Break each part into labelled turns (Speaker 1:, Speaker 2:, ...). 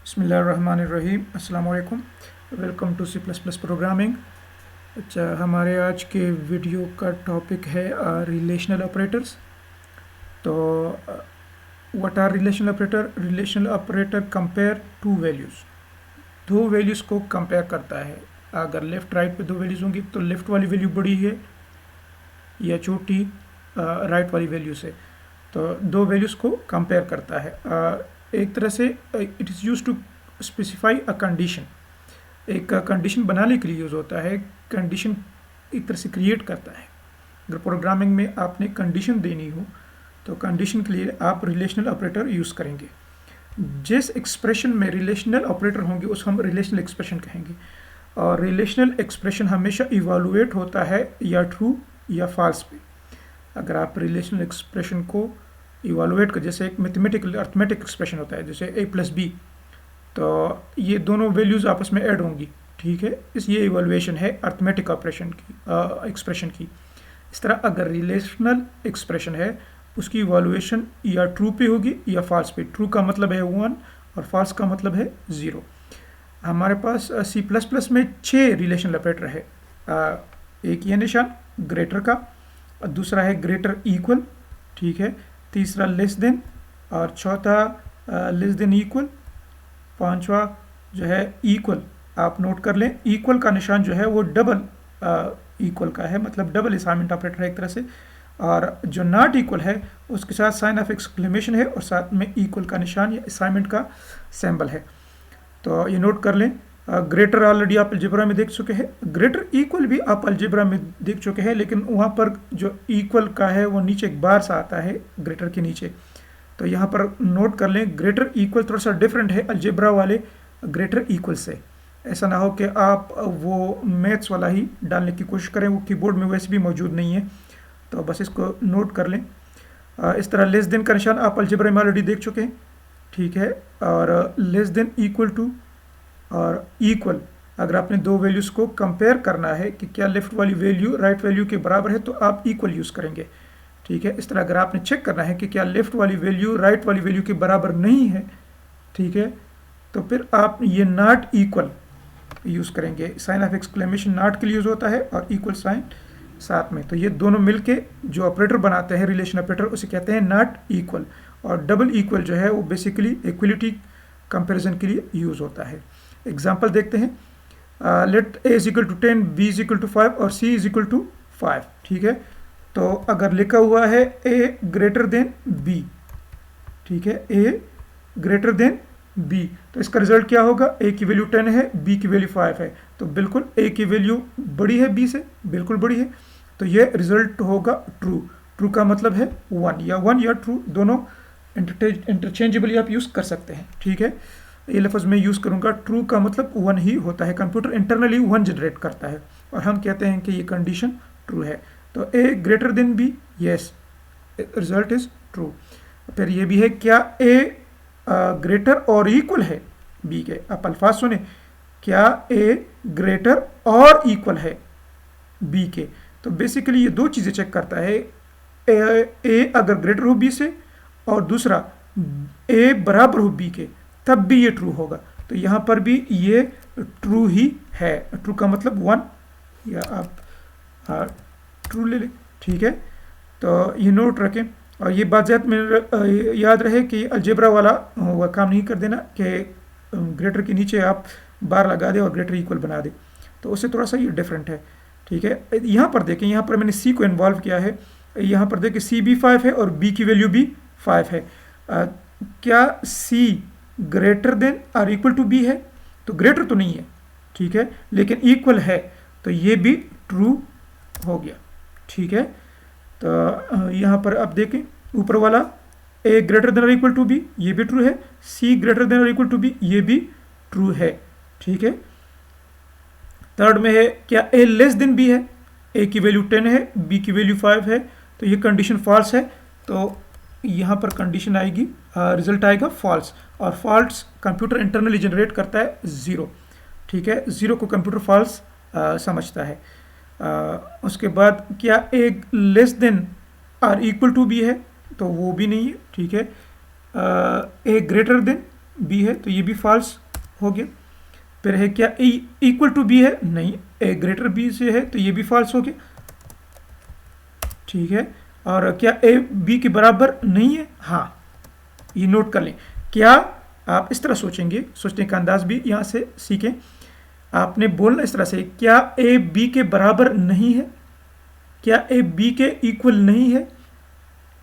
Speaker 1: बिस्मिल्लाहिर्रहमानिर्रहीम। अस्सलाम वालेकुम। Welcome to C plus plus programming. अच्छा, हमारे आज के वीडियो का टॉपिक है रिलेशनल ऑपरेटर्स। तो what are relational operator? Relational operator compare two values, दो वैल्यूज़ को कंपेयर करता है। अगर लेफ़्ट राइट पे दो वैल्यूज़ होंगी तो लेफ़्ट वाली वैल्यू बड़ी है या छोटी राइट वाली वैल्यू से, तो दो वैल्यूज़ को कंपेयर करता है। एक तरह से it is use to specify a condition, एक कंडीशन बनाने के लिए यूज़ होता है। कंडीशन एक तरह से क्रिएट करता है। अगर प्रोग्रामिंग में आपने कंडीशन देनी हो तो कंडीशन के लिए आप रिलेशनल ऑपरेटर यूज़ करेंगे। जिस एक्सप्रेशन में रिलेशनल ऑपरेटर होंगे उस हम रिलेशनल एक्सप्रेशन कहेंगे। और रिलेशनल एक्सप्रेशन हमेशा इवालुएट होता है या ट्रू या फॉल्स पे। अगर आप रिलेशनल एक्सप्रेशन को इवालुएट कर, जैसे एक मैथमेटिकल अर्थमेटिक एक्सप्रेशन होता है जैसे a प्लस बी, तो ये दोनों वैल्यूज़ आपस में ऐड होंगी, ठीक है। इस ये इवैल्यूएशन है अर्थमेटिक ऑपरेशन की, एक्सप्रेशन की। इस तरह अगर रिलेशनल एक्सप्रेशन है उसकी इवैल्यूएशन या ट्रू पे होगी या फॉल्स पे। ट्रू का मतलब है 1 और फॉल्स का मतलब है 0। हमारे पास सी प्लस प्लस में 6 रिलेशनल ऑपरेटर है। एक ये निशान ग्रेटर का, दूसरा है ग्रेटर इक्वल, ठीक है, तीसरा लेस देन, और चौथा लेस देन इक्वल, पांचवा जो है इक्वल। आप नोट कर लें, इक्वल का निशान जो है वो डबल इक्वल का है, मतलब डबल असाइनमेंट ऑपरेटर है एक तरह से। और जो नॉट इक्वल है उसके साथ साइन ऑफ एक्सक्लेमेशन है और साथ में इक्वल का निशान या असाइनमेंट का सिंबल है। तो ये नोट कर लें। ग्रेटर ऑलरेडी आप अलजेब्रा में देख चुके हैं, ग्रेटर इक्वल भी आप अलजेब्रा में देख चुके हैं, लेकिन वहाँ पर जो इक्वल का है वो नीचे एक बार सा आता है ग्रेटर के नीचे। तो यहाँ पर नोट कर लें, ग्रेटर इक्वल थोड़ा सा डिफरेंट है अलजेब्रा वाले ग्रेटर इक्वल से। ऐसा ना हो कि आप वो मैथ्स वाला ही डालने की कोशिश करें, वो कीबोर्ड में वैसे भी मौजूद नहीं है, तो बस इसको नोट कर लें। इस तरह लेस देन का निशान आप अलजेब्रा में ऑलरेडी देख चुके हैं, ठीक है। और लेस देन इक्वल टू और इक्वल, अगर आपने दो वैल्यूज़ को कंपेयर करना है कि क्या लेफ्ट वाली वैल्यू राइट वैल्यू के बराबर है तो आप इक्वल यूज़ करेंगे, ठीक है। इस तरह अगर आपने चेक करना है कि क्या लेफ्ट वाली वैल्यू राइट वाली वैल्यू के बराबर नहीं है, ठीक है, तो फिर आप ये नॉट इक्वल यूज़ करेंगे। साइन ऑफ एक्सक्लेमेशन नॉट के लिए यूज़ होता है और इक्वल साइन साथ में। तो ये दोनों मिलके जो ऑपरेटर बनाते हैं रिलेशन ऑपरेटर, उसे कहते हैं नॉट इक्वल। और डबल इक्वल जो है वो बेसिकली इक्वलिटी कंपैरिजन के लिए यूज़ होता है। एग्जांपल देखते हैं। Let a is equal to 10, b is equal to 5 और c इज इक्वल टू 5, ठीक है। तो अगर लिखा हुआ है a ग्रेटर देन b, ठीक है, a ग्रेटर देन b, तो इसका रिजल्ट क्या होगा? a की वैल्यू 10 है, b की वैल्यू 5 है, तो बिल्कुल a की वैल्यू बड़ी है b से, बिल्कुल बड़ी है, तो ये रिजल्ट होगा ट्रू। ट्रू का मतलब है 1 या ट्रू, दोनों इंटरचेंजेबली आप यूज़ कर सकते हैं, ठीक है। ये लफ्ज़ मैं यूज़ करूँगा, ट्रू का मतलब 1 ही होता है। कंप्यूटर इंटरनली 1 जनरेट करता है और हम कहते हैं कि ये कंडीशन ट्रू है। तो a greater than b, yes, result is true. फिर ये भी है, क्या a ग्रेटर और इक्वल है b के? आप अल्फाज सुने, क्या a ग्रेटर और इक्वल है b के? तो बेसिकली ये दो चीज़ें चेक करता है, a अगर ग्रेटर हो b से और दूसरा a बराबर हो b के, तब भी ये ट्रू होगा। तो यहाँ पर भी ये ट्रू ही है। ट्रू का मतलब 1, या आप ट्रू ले लें, ठीक है। तो ये नोट रखें और ये बात में याद रहे कि अलजेब्रा वाला वह काम नहीं कर देना कि ग्रेटर के नीचे आप बार लगा दें और ग्रेटर इक्वल बना दें, तो उससे थोड़ा सा ये डिफरेंट है, ठीक है। यहाँ पर देखें, यहाँ पर मैंने सी को इन्वॉल्व किया है। यहाँ पर देखें सी भी 5 है और बी की वैल्यू भी 5 है। क्या सी ग्रेटर देन और इक्वल टू बी है? तो ग्रेटर तो नहीं है, ठीक है, लेकिन इक्वल है, तो ये भी ट्रू हो गया, ठीक है। तो यहाँ पर आप देखें ऊपर वाला a ग्रेटर देन और इक्वल टू बी, ये भी ट्रू है। c ग्रेटर देन और इक्वल टू बी, ये भी ट्रू है, ठीक है। थर्ड में है, क्या a लेस देन b है? a की वैल्यू 10 है, b की वैल्यू 5 है, तो ये कंडीशन फॉल्स है। तो यहाँ पर कंडीशन आएगी, रिजल्ट आएगा फॉल्स, और फॉल्स कंप्यूटर इंटरनली जनरेट करता है 0, ठीक है। 0 को कंप्यूटर फॉल्स समझता है। उसके बाद क्या a लेस देन और इक्वल टू बी है? तो वो भी नहीं है, ठीक है। a ग्रेटर देन बी है तो ये भी फॉल्स हो गया। फिर है क्या ए इक्वल टू बी है, नहीं, ए ग्रेटर बी से है तो ये भी फॉल्स हो गया, ठीक है। और क्या ए बी के बराबर नहीं है, हाँ, ये नोट कर लें। क्या आप इस तरह सोचेंगे, सोचने का अंदाज भी यहाँ से सीखें। आपने बोलना इस तरह से, क्या ए बी के बराबर नहीं है, क्या ए बी के इक्वल नहीं है,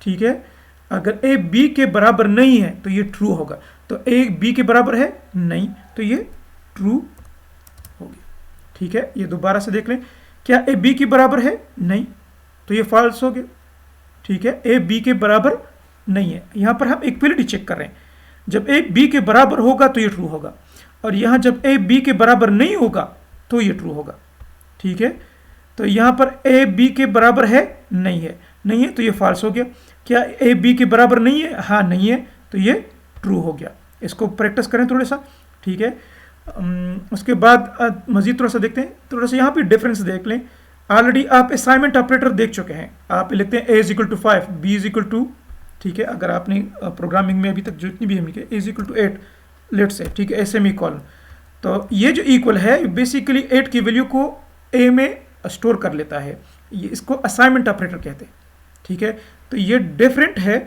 Speaker 1: ठीक है। अगर ए बी के बराबर नहीं है तो ये ट्रू होगा, तो ए बी के बराबर है नहीं तो ये ट्रू होगी, ठीक है। ये दोबारा से देख लें, क्या ए बी के बराबर है, नहीं, तो ये फॉल्स हो गया, ठीक है। ए बी के बराबर नहीं है, यहाँ पर हम इक्वलिटी चेक कर रहे हैं, जब ए बी के बराबर होगा तो ये ट्रू होगा, और यहाँ जब ए बी के बराबर नहीं होगा तो ये ट्रू होगा, ठीक है। तो यहाँ पर ए बी के बराबर है, नहीं है, नहीं है तो ये फॉल्स हो गया। क्या ए बी के बराबर नहीं है, हाँ नहीं है तो ये ट्रू हो गया। इसको प्रैक्टिस करें थोड़ा सा, ठीक है। उसके बाद मजीद थोड़ा सा देखते हैं, थोड़ा सा यहाँ पे डिफरेंस देख लें। ऑलरेडी आप असाइनमेंट ऑपरेटर देख चुके हैं, आप लिखते हैं A is equal to 5, B is equal to, ठीक है। अगर आपने प्रोग्रामिंग में अभी तक जितनी भी हमने की, ए इज इक्वल टू 8 लेट से, ठीक है, सेमी कॉलन, तो ये जो इक्वल है बेसिकली 8 की वैल्यू को ए में स्टोर कर लेता है, ये इसको असाइनमेंट ऑपरेटर कहते हैं, ठीक है। तो ये डिफरेंट है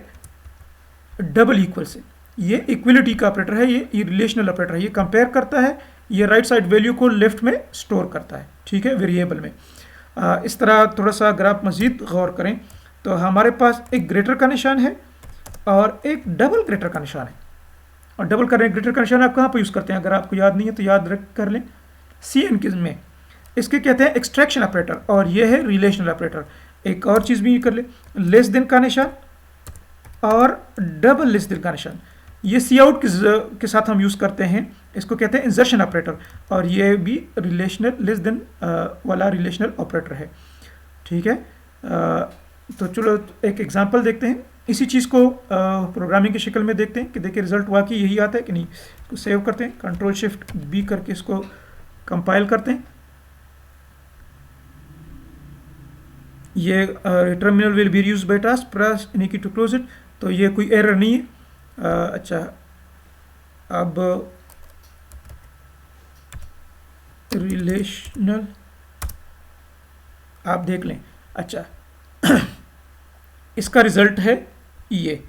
Speaker 1: डबल इक्वल से, ये इक्वलिटी का ऑपरेटर है, ये रिलेशनल ऑपरेटर है, ये कंपेयर करता है, ये राइट साइड वैल्यू को लेफ्ट में स्टोर करता है, ठीक है, वेरिएबल में। इस तरह थोड़ा सा अगर आप मजीद गौर करें तो हमारे पास एक ग्रेटर का निशान है और एक डबल ग्रेटर का निशान है, और डबल ग्रेटर का निशान आप कहाँ पर यूज़ करते हैं, अगर आपको याद नहीं है तो याद रख कर लें, सी एन किस में, इसके कहते हैं एक्सट्रैक्शन ऑपरेटर, और ये है रिलेशनल ऑपरेटर। एक और चीज़ भी कर ले, लेस देन का निशान और डबल लेस देन का निशान, ये सी आउट के साथ हम यूज़ करते हैं, इसको कहते हैं इंसर्शन ऑपरेटर, और ये भी रिलेशनल लेस देन वाला रिलेशनल ऑपरेटर है, ठीक है। तो चलो एक एग्जांपल देखते हैं, इसी चीज़ को प्रोग्रामिंग की शक्ल में देखते हैं कि देखिए रिजल्ट वाकई यही आता है कि नहीं। इसको सेव करते हैं, कंट्रोल शिफ्ट बी करके इसको कंपाइल करते हैं। ये terminal will be used by task, press any की टू क्लोज इट, तो ये कोई एरर नहीं है। अच्छा, अब रिलेशनल आप देख लें, अच्छा इसका रिजल्ट है ये,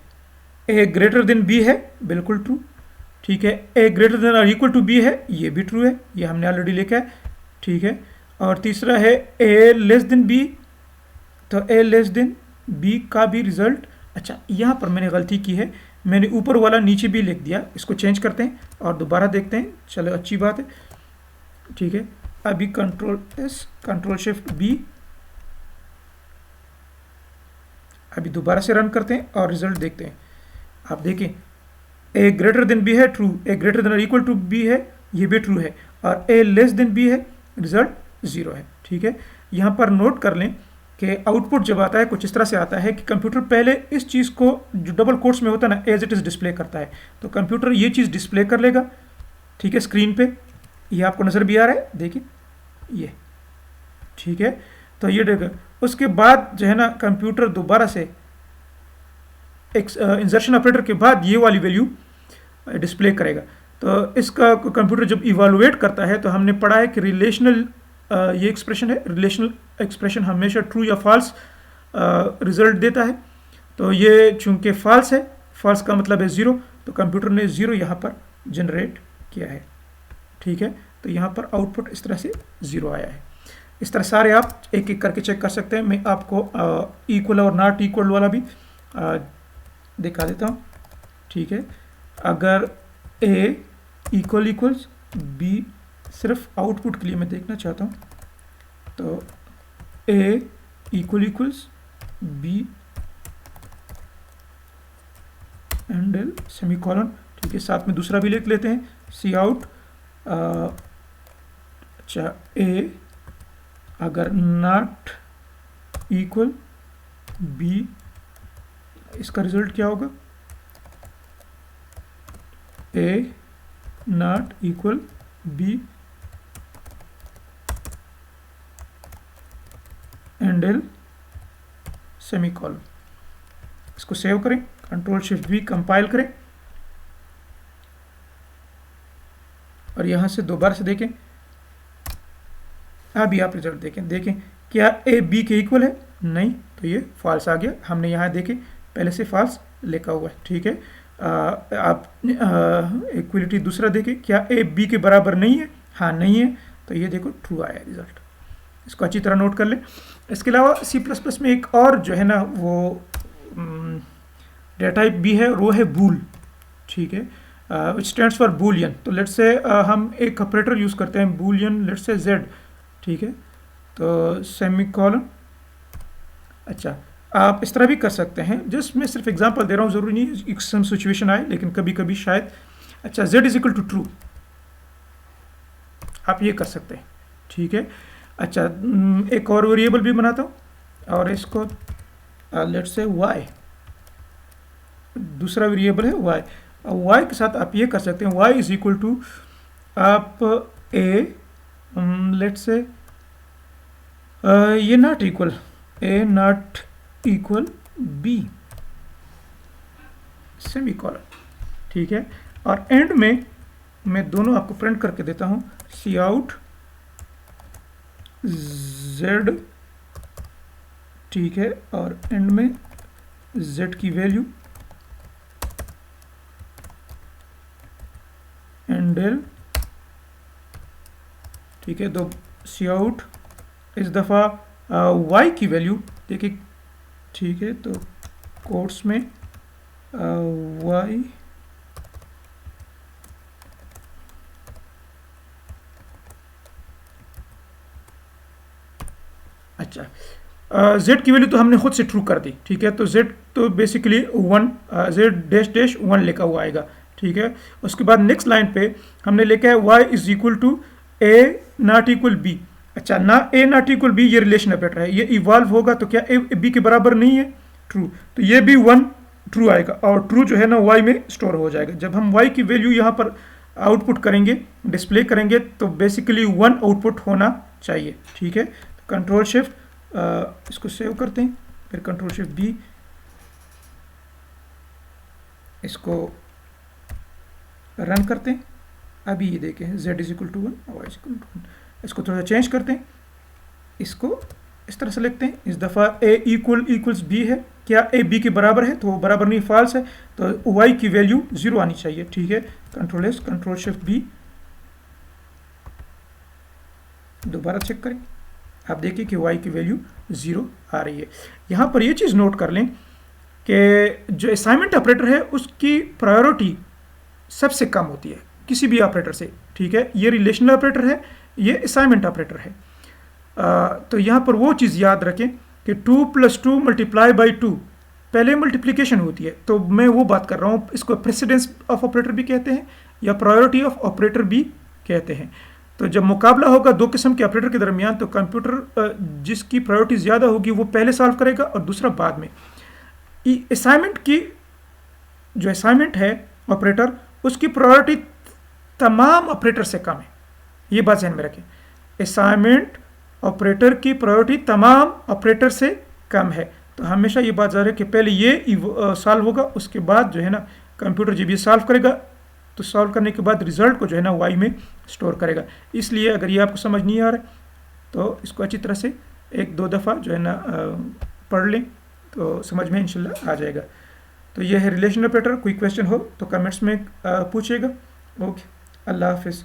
Speaker 1: ए ग्रेटर देन बी है, बिल्कुल ट्रू, ठीक है। ए ग्रेटर देन और इक्वल टू बी है, ये भी ट्रू है, ये हमने ऑलरेडी लिखा है, ठीक है। और तीसरा है ए लेस देन बी, तो ए लेस देन बी का भी रिजल्ट, अच्छा यहाँ पर मैंने गलती की है, मैंने ऊपर वाला नीचे भी लिख दिया, इसको चेंज करते हैं और दोबारा देखते हैं, चलो अच्छी बात है, ठीक है। अभी control S, control shift B, अभी दोबारा से रन करते हैं और रिजल्ट देखते हैं। आप देखें ए ग्रेटर देन बी है, ट्रू, ए ग्रेटर देन और इक्वल टू बी है, ये भी ट्रू है, और ए लेस देन बी है, रिजल्ट 0 है, ठीक है। यहाँ पर नोट कर लें कि आउटपुट जब आता है कुछ इस तरह से आता है कि कंप्यूटर पहले इस चीज़ को जो डबल कोट्स में होता है ना, एज इट इज़ डिस्प्ले करता है, तो कंप्यूटर ये चीज़ डिस्प्ले कर लेगा, ठीक है, स्क्रीन पे, ये आपको नज़र भी आ रहा है, देखिए ये, ठीक है। तो ये देगा, उसके बाद जो है ना कंप्यूटर दोबारा से एक इंसर्शन ऑपरेटर के बाद ये वाली वैल्यू डिस्प्ले करेगा। तो इसका कंप्यूटर जब इवालुएट करता है, तो हमने पढ़ा है कि रिलेशनल ये एक्सप्रेशन है, रिलेशनल एक्सप्रेशन हमेशा ट्रू या फॉल्स रिजल्ट देता है। तो ये चूंकि फॉल्स है, फॉल्स का मतलब है 0, तो कंप्यूटर ने 0 यहाँ पर जनरेट किया है, ठीक है। तो यहाँ पर आउटपुट इस तरह से 0 आया है। इस तरह सारे आप एक एक करके चेक कर सकते हैं। मैं आपको इक्वल और नॉट इक्वल वाला भी दिखा देता हूँ, ठीक है। अगर ए इक्वल इक्वल्स बी, सिर्फ आउटपुट के लिए मैं देखना चाहता हूँ, तो A equal equals B endl semicolon, ठीक है। साथ में दूसरा भी लिख लेते हैं, सी आउट, अच्छा ए अगर नॉट इक्वल बी, इसका रिजल्ट क्या होगा, A not equal B endl semicolon. इसको सेव करें, कंट्रोल शिफ्ट वी कंपाइल करें, और यहाँ से दोबारा से देखें, अभी आप रिजल्ट देखें क्या ए बी के इक्वल है, नहीं, तो ये फॉल्स आ गया। हमने यहाँ देखें पहले से फॉल्स लिखा हुआ है, ठीक है। आप इक्वलिटी दूसरा देखें, क्या ए बी के बराबर नहीं है, हाँ नहीं है, तो ये देखो ट्रू आया रिजल्ट। इसको अच्छी तरह नोट कर ले। इसके अलावा C++ में एक और जो है ना वो डेटा टाइप भी है, वो है बूल, ठीक है, विच स्टैंड्स फॉर बूलियन। तो लेट्स से हम एक ऑपरेटर यूज़ करते हैं बूलियन, लेट्स से z, ठीक है, तो सेमीकोलन। अच्छा, आप इस तरह भी कर सकते हैं, जस्ट मैं सिर्फ एग्जांपल दे रहा हूँ, ज़रूरी नहीं एक सम सिचुएशन आए, लेकिन कभी कभी शायद। अच्छा, z is equal to true, आप ये कर सकते हैं, ठीक है। अच्छा, एक और वेरिएबल भी बनाता हूँ और इसको लेट्स से y, दूसरा वेरिएबल है y। y के साथ आप ये कर सकते हैं, y इज इक्वल टू आप a, लेट्स से ये not equal, a not equal b, semicolon, ठीक है। और एंड में मैं दोनों आपको प्रिंट करके देता हूँ, सी आउट z, ठीक है, और एंड में z की वैल्यू एंडल, ठीक है। तो सी आउट इस दफ़ा y की वैल्यू देखिए, ठीक है, तो कोट्स में y, अच्छा, z की वैल्यू तो हमने खुद से ट्रू कर दी, ठीक है। तो z तो बेसिकली 1, z डैश डैश 1 लिखा हुआ आएगा, ठीक है। उसके बाद नेक्स्ट लाइन पे हमने लिखा है y is equal to a not equal b। अच्छा, ना a नॉट इक्वल b ये रिलेशन ऑपरेटर है, ये इवॉल्व होगा तो क्या a b के बराबर नहीं है, ट्रू, तो ये भी 1 ट्रू आएगा, और ट्रू जो है ना y में स्टोर हो जाएगा। जब हम y की वैल्यू यहाँ पर आउटपुट करेंगे, डिस्प्ले करेंगे, तो बेसिकली 1 आउटपुट होना चाहिए, ठीक है। कंट्रोल शिफ्ट इसको सेव करते हैं, फिर कंट्रोल शिफ्ट बी, इसको रन करते हैं। अभी ये देखें z इज इक्वल टू 1 और y इज इक्वल टू 1। इसको थोड़ा चेंज करते हैं, इसको इस तरह से लिखते हैं, इस दफ़ा a इक्वल्स b है, क्या a b के बराबर है, तो वो बराबर नहीं, फॉल्स है, तो y की वैल्यू 0 आनी चाहिए, ठीक है। Control S, control shift B, दोबारा चेक करें, आप देखिए कि y की वैल्यू 0 आ रही है। यहाँ पर ये चीज़ नोट कर लें कि जो असाइनमेंट ऑपरेटर है उसकी प्रायोरिटी सबसे कम होती है किसी भी ऑपरेटर से, ठीक है। ये रिलेशनल ऑपरेटर है, ये असाइनमेंट ऑपरेटर है। तो यहाँ पर वो चीज़ याद रखें कि 2 + 2 मल्टीप्लाई बाई 2 पहले मल्टीप्लिकेशन होती है, तो मैं वो बात कर रहा हूँ, इसको प्रेसिडेंस ऑफ ऑपरेटर भी कहते हैं या प्रायोरिटी ऑफ ऑपरेटर भी कहते हैं। तो जब मुकाबला होगा दो किस्म के ऑपरेटर के दरमियान, तो कंप्यूटर जिसकी प्रायोरिटी ज़्यादा होगी वो पहले सॉल्व करेगा और दूसरा बाद में। असाइनमेंट की जो असाइनमेंट है ऑपरेटर, उसकी प्रायोरिटी तमाम ऑपरेटर से कम है, ये बात ध्यान में रखें। असाइनमेंट ऑपरेटर की प्रायोरिटी तमाम ऑपरेटर से कम है, तो हमेशा ये बात ज़रूर है कि पहले ये सॉल्व होगा, उसके बाद जो है ना कंप्यूटर जब ये सॉल्व करेगा तो सॉल्व करने के बाद रिजल्ट को जो है ना y में स्टोर करेगा। इसलिए अगर ये आपको समझ नहीं आ रहा है तो इसको अच्छी तरह से 1-2 दफ़ा जो है ना पढ़ लें, तो समझ में इंशाल्लाह आ जाएगा। तो ये है रिलेशन ऑपरेटर। कोई क्वेश्चन हो तो कमेंट्स में पूछिएगा। ओके, अल्लाह हाफिज़।